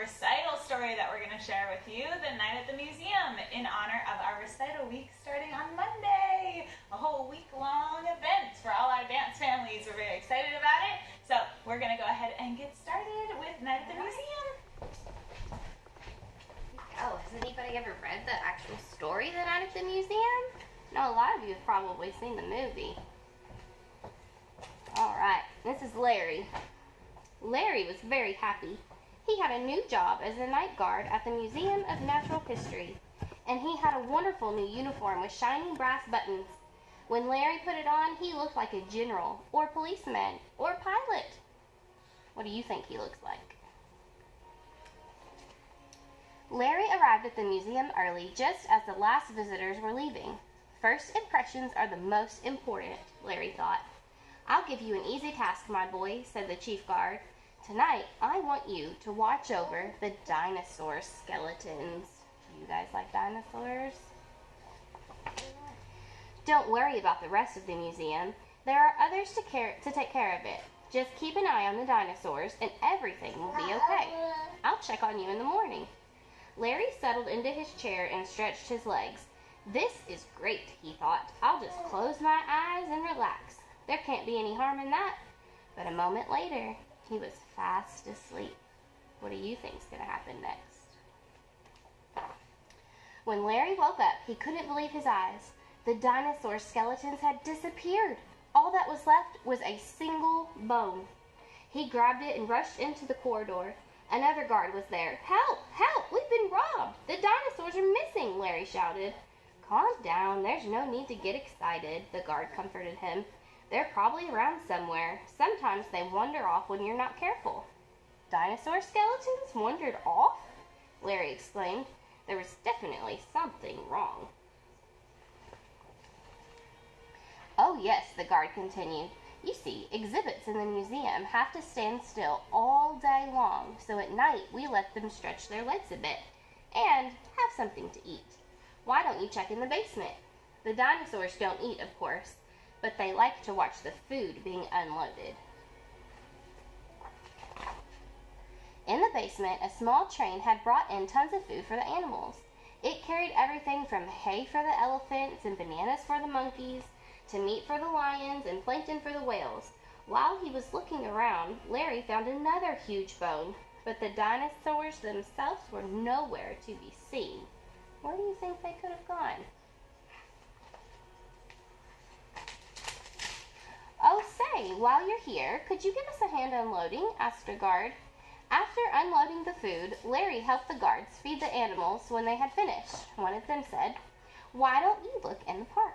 recital story that we're going to share with you the night at the museum in honor of our recital week starting on Monday. A whole week-long event for all our dance families. We're very excited about it. So we're going to go ahead and get started with Night at the Museum. Oh, has anybody ever read the actual story The Night at the Museum? No, a lot of you have probably seen the movie. Alright, this is Larry. Larry was very happy. He had a new job as a night guard at the Museum of Natural History, and he had a wonderful new uniform with shining brass buttons. When Larry put it on, he looked like a general, or policeman, or pilot. What do you think he looks like? Larry arrived at the museum early, just as the last visitors were leaving. First impressions are the most important, Larry thought. I'll give you an easy task, my boy, said the chief guard. Tonight, I want you to watch over the dinosaur skeletons. Do you guys like dinosaurs? Don't worry about the rest of the museum. There are others to take care of it. Just keep an eye on the dinosaurs and everything will be okay. I'll check on you in the morning. Larry settled into his chair and stretched his legs. This is great, he thought. I'll just close my eyes and relax. There can't be any harm in that. But a moment later, he was fast asleep. What do you think's going to happen next? When Larry woke up, he couldn't believe his eyes. The dinosaur skeletons had disappeared. All that was left was a single bone. He grabbed it and rushed into the corridor. Another guard was there. Help! Help! We've been robbed! The dinosaurs are missing, Larry shouted. Calm down. There's no need to get excited, the guard comforted him. They're probably around somewhere. Sometimes they wander off when you're not careful. Dinosaur skeletons wandered off? Larry exclaimed. There was definitely something wrong. Oh yes, the guard continued. You see, exhibits in the museum have to stand still all day long, so at night we let them stretch their legs a bit and have something to eat. Why don't you check in the basement? The dinosaurs don't eat, of course, but they like to watch the food being unloaded. In the basement, a small train had brought in tons of food for the animals. It carried everything from hay for the elephants and bananas for the monkeys, to meat for the lions and plankton for the whales. While he was looking around, Larry found another huge bone, but the dinosaurs themselves were nowhere to be seen. Where do you think they could have gone? Oh, say, while you're here, could you give us a hand unloading? Asked a guard. After unloading the food, Larry helped the guards feed the animals when they had finished. One of them said, Why don't you look in the park?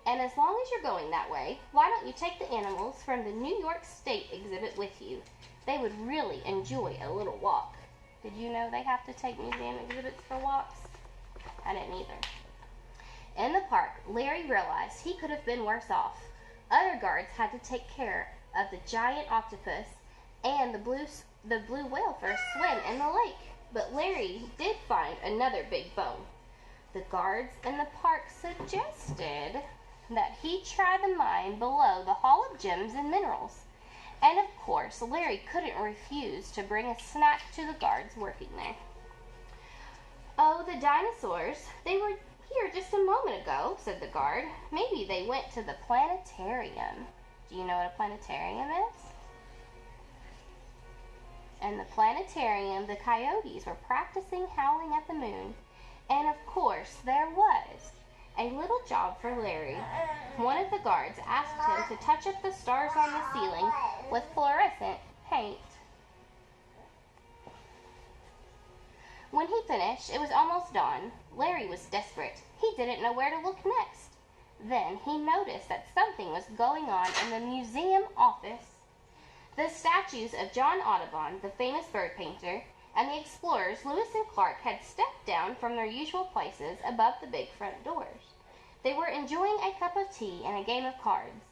And as long as you're going that way, why don't you take the animals from the New York State exhibit with you? They would really enjoy a little walk. Did you know they have to take museum exhibits for walks? I didn't either. In the park, Larry realized he could have been worse off. Other guards had to take care of the giant octopus and the blue whale for a swim in the lake. But Larry did find another big bone. The guards in the park suggested that he try the mine below the Hall of Gems and Minerals. And of course, Larry couldn't refuse to bring a snack to the guards working there. Oh, the dinosaurs, they were here just a moment ago, said the guard. Maybe they went to the planetarium. Do you know what a planetarium is? In the planetarium, the coyotes were practicing howling at the moon. And of course, there was a little job for Larry. One of the guards asked him to touch up the stars on the ceiling with fluorescent paint. When he finished, it was almost dawn. Larry was desperate. He didn't know where to look next. Then he noticed that something was going on in the museum office. The statues of John Audubon, the famous bird painter, and the explorers Lewis and Clark had stepped down from their usual places above the big front doors. They were enjoying a cup of tea and a game of cards.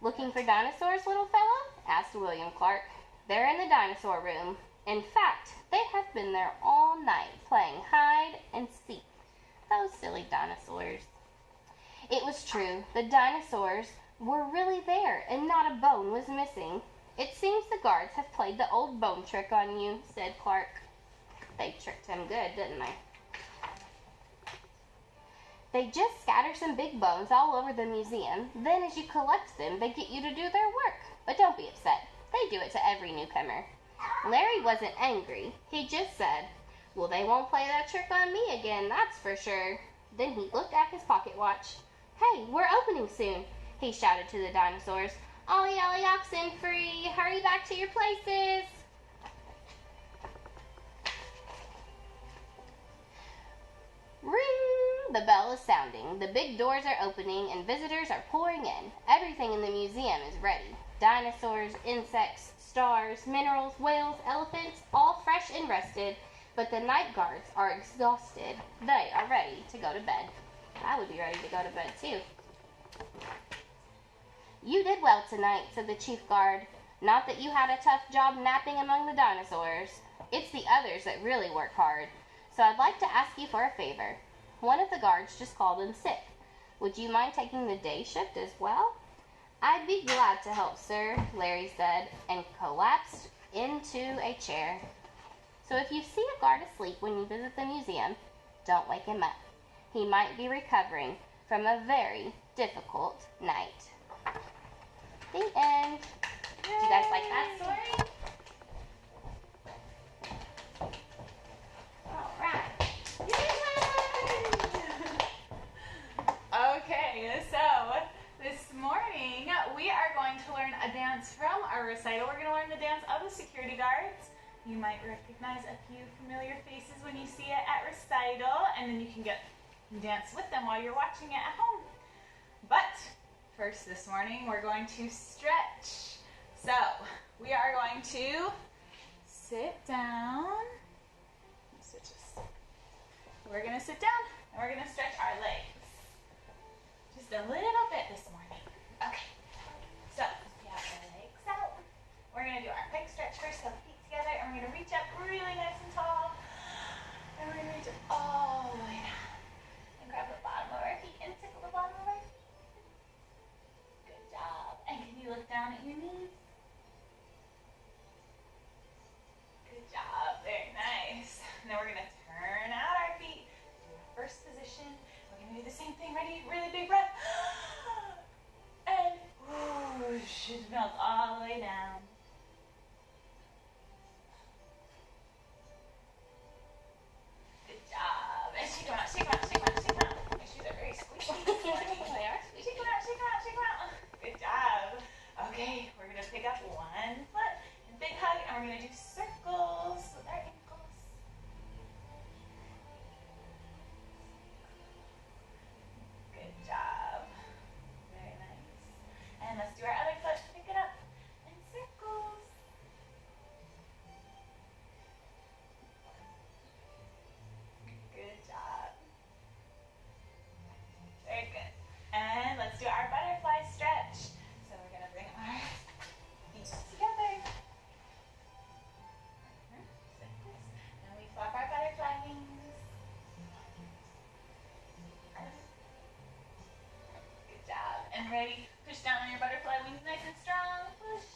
Looking for dinosaurs, little fellow? Asked William Clark. They're in the dinosaur room. In fact, they have been there all night playing hide and seek. Those silly dinosaurs. It was true. The dinosaurs were really there, and not a bone was missing. It seems the guards have played the old bone trick on you, said Clark. They tricked him good, didn't they? They just scatter some big bones all over the museum. Then as you collect them, they get you to do their work. But don't be upset. They do it to every newcomer. Larry wasn't angry. He just said, well, they won't play that trick on me again, that's for sure. Then he looked at his pocket watch. Hey, we're opening soon, he shouted to the dinosaurs. Ollie, ollie, oxen free. Hurry back to your places. Ring! The bell is sounding. The big doors are opening and visitors are pouring in. Everything in the museum is ready. Dinosaurs, insects, stars, minerals, whales, elephants, all fresh and rested. But the night guards are exhausted. They are ready to go to bed. I would be ready to go to bed too. You did well tonight, said the chief guard. Not that you had a tough job napping among the dinosaurs. It's the others that really work hard. So I'd like to ask you for a favor. One of the guards just called in sick. Would you mind taking the day shift as well? I'd be glad to help, sir, Larry said, and collapsed into a chair. So if you see a guard asleep when you visit the museum, don't wake him up. He might be recovering from a very difficult night. The end. Did you guys like that story? All right. Okay, so this morning we are going to learn a dance from our recital. We're going to learn the dance of the security guards. You might recognize a few familiar faces when you see it at recital, and then you can dance with them while you're watching it at home. But first this morning we're going to stretch. So we are going to sit down. We're going to sit down and we're going to stretch our legs. Just a little bit this morning. Okay. So we have our legs out. We're going to do our quick stretch first, so feet together, and we're going to reach up really nice and tall. And we're going to reach up all the way down. And grab the bottom of our feet and tickle the bottom of our feet. Good job. And can you look down at your knees? Good job. Very nice. Now we're going to turn out our feet to our first position. We're going to do the same thing. Ready? Really big breath. And whoosh. It melts all the way down. Good job. And shake them out, shake them out, shake them out, shake them out. My shoes are very squeaky. They are squeaky. Shake them out, shake them out, shake them out. Good job. Okay, we're going to pick up one foot and big hug, and we're going to do circles with our ankles. Good job. Very nice. And let's do our other foot. Pick it up and circles. Good job. Very good. And let's do our butterfly stretch. So we're going to bring our feet together. And we flap our butterfly wings. Good job. And ready? Push down on your butterfly wings nice and strong. Push.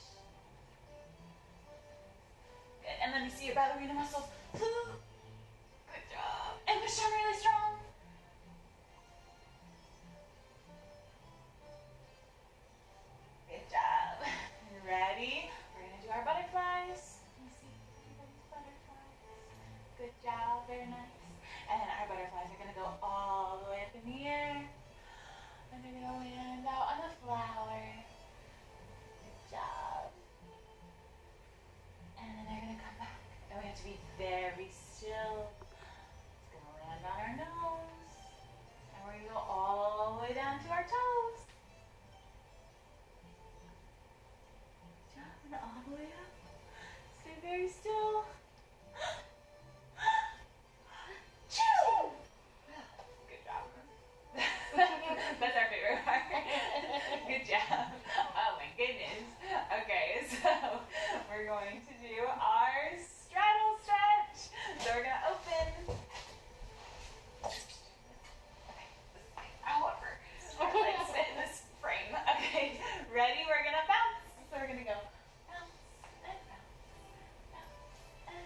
Good. And let me see your ballerina muscles. Good job. And push down really strong. Good job. Ready? We're going to do our butterflies. Let me see everybody's butterflies. Good job. Very nice. And our butterflies are going to go all the way up in the air. And they're going to land out on the flower. Good job. And then they're going to come back. And we have to be very still. It's going to land on our nose. And we're going to go all the way down to our toes. Good job. And all the way up. Stay very still. Choo! Good job. That's our favorite part. Good job. Oh my goodness. Okay, so we're going to do our straddle stretch. So we're going to open. Okay, however, our legs fit in this frame. Okay, ready? We're going to bounce. So we're going to go bounce and bounce, bounce and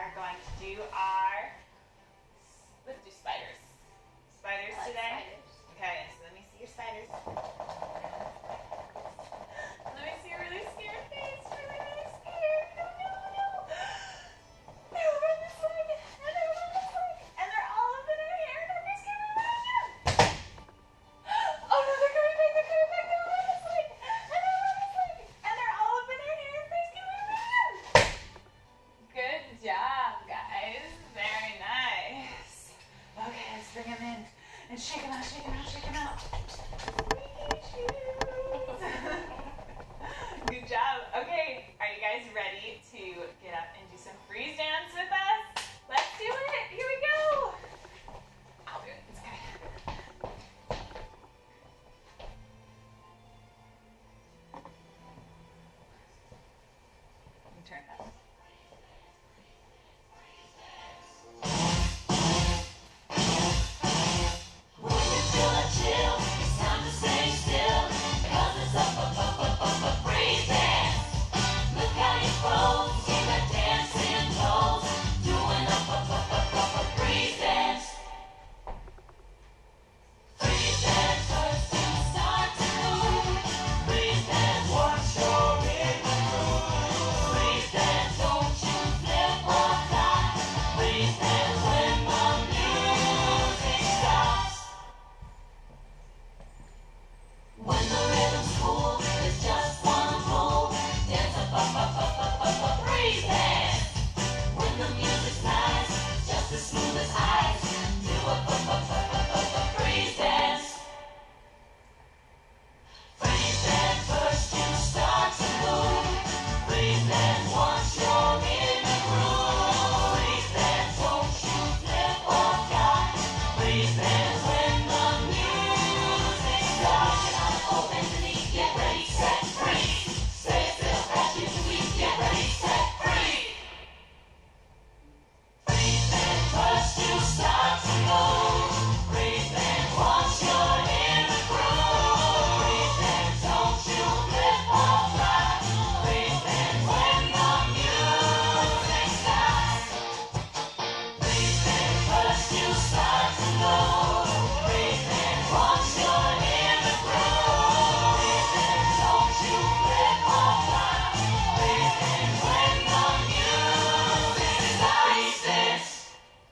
are going to do our, let's do spiders. Spiders I like today? spiders. Okay, so let me see your spiders. Let me see your really scared face. Really scared. No, no, no. They're over this leg. And they're over this leg. And they're all up in her hair. They're just gonna rush you. Oh no, they're coming back. They're coming back. They're over this leg. And they're over this leg. And they're all up in her hair. They're just gonna rush you. Good job, guys. Very nice. Okay, let's bring them in. And shake them out, shake them out, shake them out. Good job. Okay, are you guys ready to get up and do some freeze dance with us? Let's do it. Here we go. I'll do it. It's okay. Let me turn it up.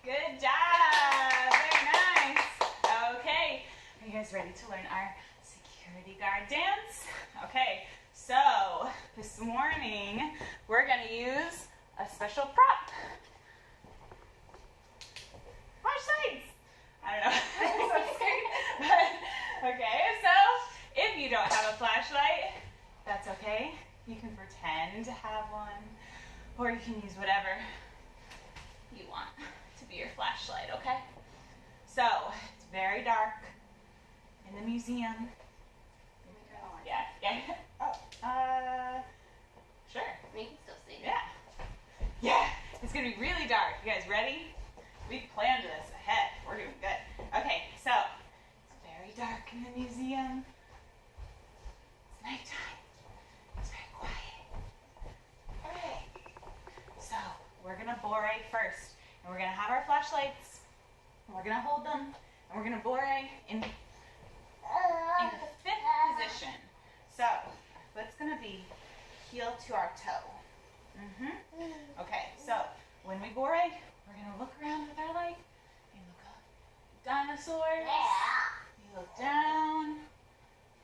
Good job. Very nice. Okay, are you guys ready to learn our security guard dance? Okay, so this morning we're going to use a special prop. Flashlights. I don't know. I'm so scared. But, okay, so if you don't have a flashlight, that's okay. You can pretend to have one, or you can use whatever you want to be your flashlight, okay? So, it's very dark in the museum. Yeah. Oh, sure. We can still see. Yeah. It's gonna be really dark. You guys ready? We planned this ahead. We're doing good. Okay, so it's very dark in the museum. It's nighttime. It's very quiet. Okay. So we're gonna bore first, and we're gonna have our flashlights, and we're gonna hold them, and we're gonna bore in the fifth position. So foot's gonna be heel to our toe. Okay, so when we bore, we're gonna look around with our light and look up. Dinosaurs. You look down.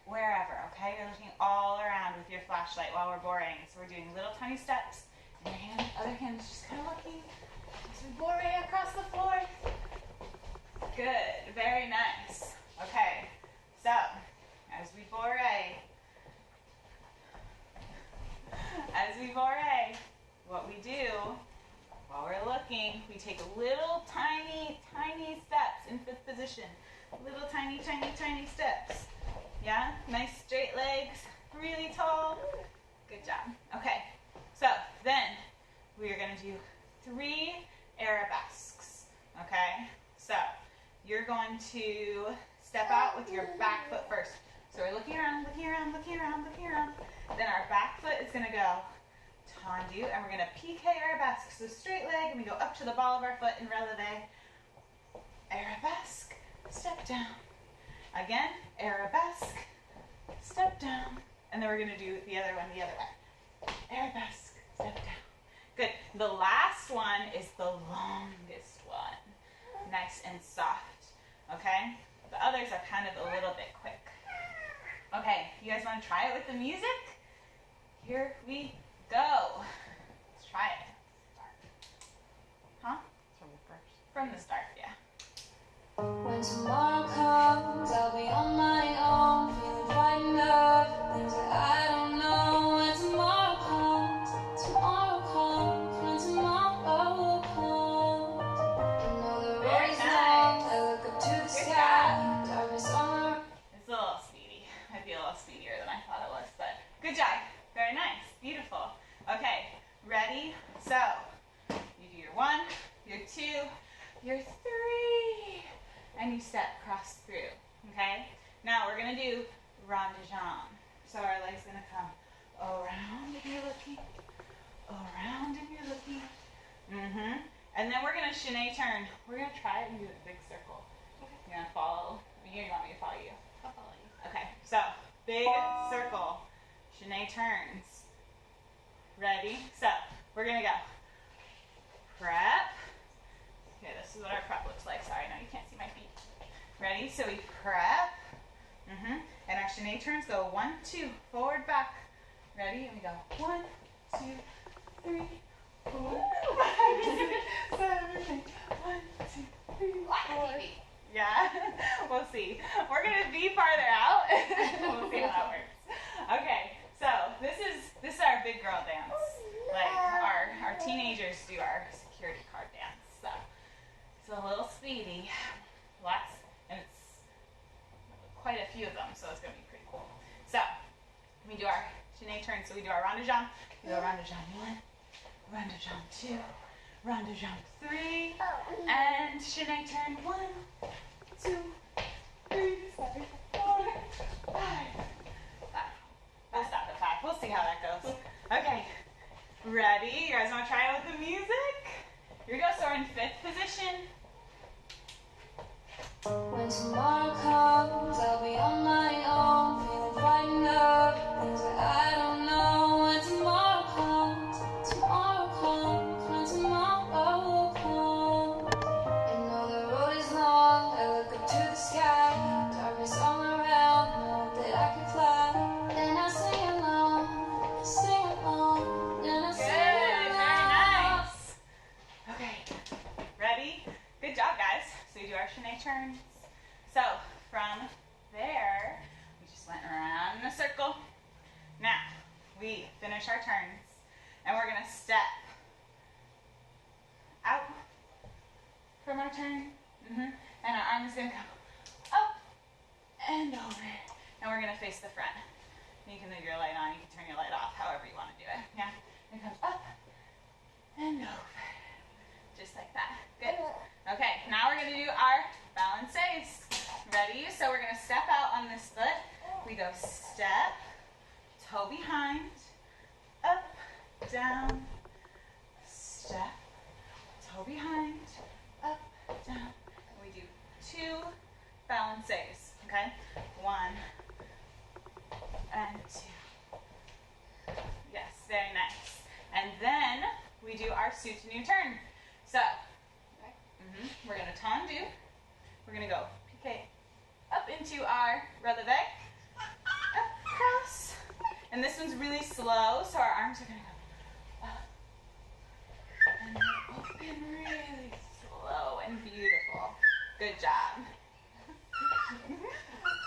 Wherever, okay? You're looking all around with your flashlight while we're boring. So we're doing little tiny steps. And your hand, other hand is just kind of looking as we bore across the floor. Good, very nice. Okay, so as we bore, what we do while we're looking, we take little tiny steps in fifth position. Little tiny steps. Yeah, nice straight legs, really tall. Good job. Okay, so then we are going to do 3 arabesques. Okay, so you're going to step out with your back foot first. So we're looking around. Then our back foot is going to go tendu, and we're gonna pique arabesque. So straight leg, and we go up to the ball of our foot in releve. Arabesque, step down. Again, arabesque, step down. And then we're gonna do the other one the other way. Arabesque, step down. Good. The last one is the longest one. Nice and soft, okay? The others are kind of a little bit quick. Okay, you guys wanna try it with the music? Here we go. Let's try it. Huh? From the first. From the start, yeah. When tomorrow comes, I'll be on my own, feeling frightened of things that I don't know. When tomorrow comes, when tomorrow comes, and know the road is long, I look up to the sky, darkness all around. It's a little speedy. Might be a little speedier than I thought it was, but good job. Very nice. Beautiful. Okay, ready? So, you do your 1, your 2, your 3, and you step cross through, okay? Now we're gonna do rond de jambe. So our leg's gonna come around if you're looking, around if you're looking. And then we're gonna chaîné turn. We're gonna try it and do a big circle. You're gonna follow, you want me to follow you? I'll follow you. Okay, so big circle, chaîné turns. Ready? So we're gonna go prep. Okay, this is what our prep looks like. Sorry, no, you can't see my feet. Ready? So we prep. And our chaîné turns go 1, 2, forward, back. Ready? And we go 1, 2, 3, 4, 5, 6, 7, 8. 1, 2, 3, 4. Yeah, we'll see. We're gonna be farther out. We'll see how that works. Okay, so this is our big girl dance. Like our teenagers do our security card dance. So it's a little speedy. Lots, and it's quite a few of them, so it's gonna be pretty cool. So we do our chaîné turn. So we do our rond de jambe. We go rond de jambe 1, rond de jambe 2, rond de jambe 3, and chaîné turn 1, 2, 3, 4, 5. I'll stop at 5. We'll see how that goes. Okay, ready? You guys want to try it with the music? Here we go. So we're in 5th position. When tomorrow comes, I'll be on my own, feeling frightened of things that I don't know. When tomorrow comes, when tomorrow comes, and know the road is long, I look up to the sky, darkness all around, know that I can fly. Then I sing along, then I Good, sing very along. nice. Okay, ready? Good job, guys. So we do our chaîné turns. So from there, we just went around in a circle. Now we finish our turns, and we're gonna step out from our turn, and our arm is gonna come up and over, and we're gonna face the front. You can leave your light on, you can turn your light off, however you want to do it. Yeah, it comes up and over, just like that. Good. Okay, now we're gonna do our balances. Ready? So we're gonna step out on this foot. We go step, toe behind, up, down, step, toe behind, up, down. And we do 2 balances. Okay? 1 and 2. Yes, very nice. And then we do our soutenu turn. So we're gonna tendu. We're gonna go piqué up into our releve, up, cross. And this one's really slow, so our arms are gonna go up and then open really slow and beautiful. Good job.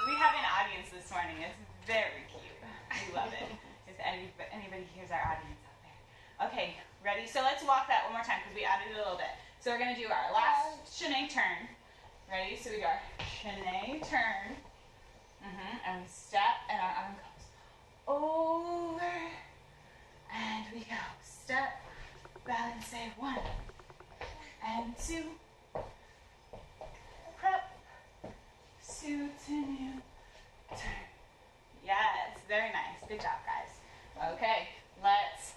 We have an audience this morning. It's very cute. We love it. If anybody hears our audience out there. Okay, ready? So let's walk that one more time because we added it a little bit. So we're gonna do our last chaîné turn. Ready? So we do our chaîné turn. And we step and our arm goes over. And we go step, balance, 1 and 2. Prep, soutenu, turn. Yes, very nice. Good job, guys. Okay, let's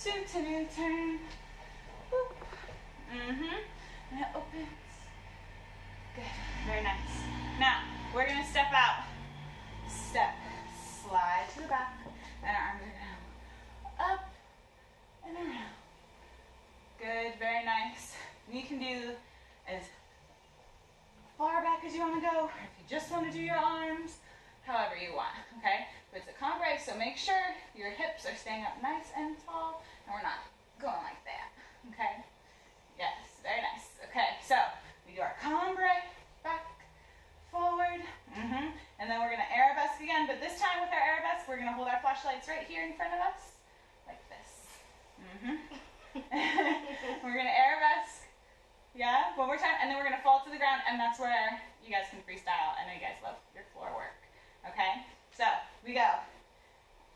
suit and U-turn. Whoop. And it opens. Good, very nice. Now, we're gonna step out. Step, slide to the back, and our arms are gonna go up and around. Good, very nice. And you can do as far back as you wanna go, or if you just wanna do your arms, however you want, okay? But it's a cumbre, so make sure your hips are staying up nice and tall, and we're not going like that, okay? Yes, very nice. Okay, so we do our cumbre, back, forward, and then we're gonna arabesque again, but this time with our arabesque, we're gonna hold our flashlights right here in front of us, like this. We're gonna arabesque, yeah, one more time, and then we're gonna fall to the ground, and that's where you guys can freestyle. I know you guys love your floor work, okay? So, we go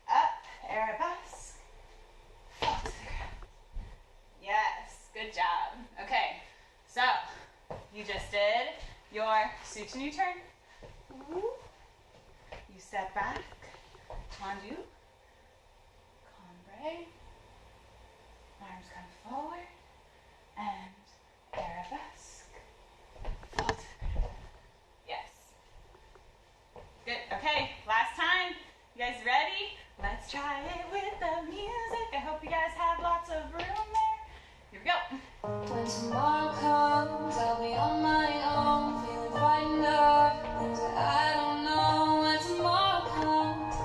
up, arabesque, fall to the ground. Yes, good job. Okay, so you just did your suit and U-turn. You step back, tendu, cumbre, arms come forward, and arabesque, fall to the ground. Yes. Good, okay, last time. You guys ready? Let's try it with the music. I hope you guys have lots of room there. Here we go. When tomorrow comes, I'll be on my own, feeling frightened of things that I don't know. When tomorrow comes,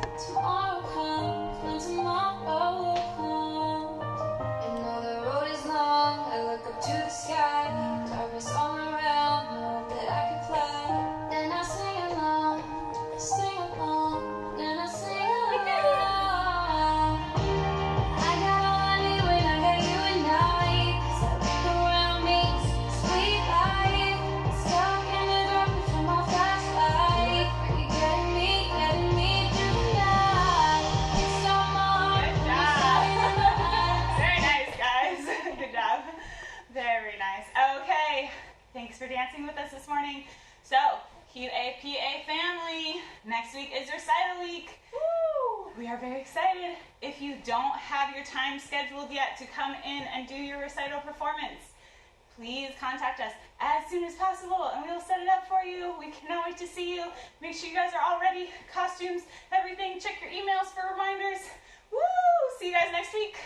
when tomorrow comes. And though the road is long, I look up to the sky, darkness all around, hope that I can fly. Then I sing along, then I sing along. I got all I need when I got you and I. 'Cause I look around me, sweet light. Stuck in the darkness from my flashlight. You getting me through the night. It's so much. Good job. Very nice, guys. Good job. Very nice. Okay, thanks for dancing with us this morning. So, QAPA family, next week is recital week. Woo! We are very excited. If you don't have your time scheduled yet to come in and do your recital performance, please contact us as soon as possible and we will set it up for you. We cannot wait to see you. Make sure you guys are all ready, costumes, everything. Check your emails for reminders. Woo! See you guys next week.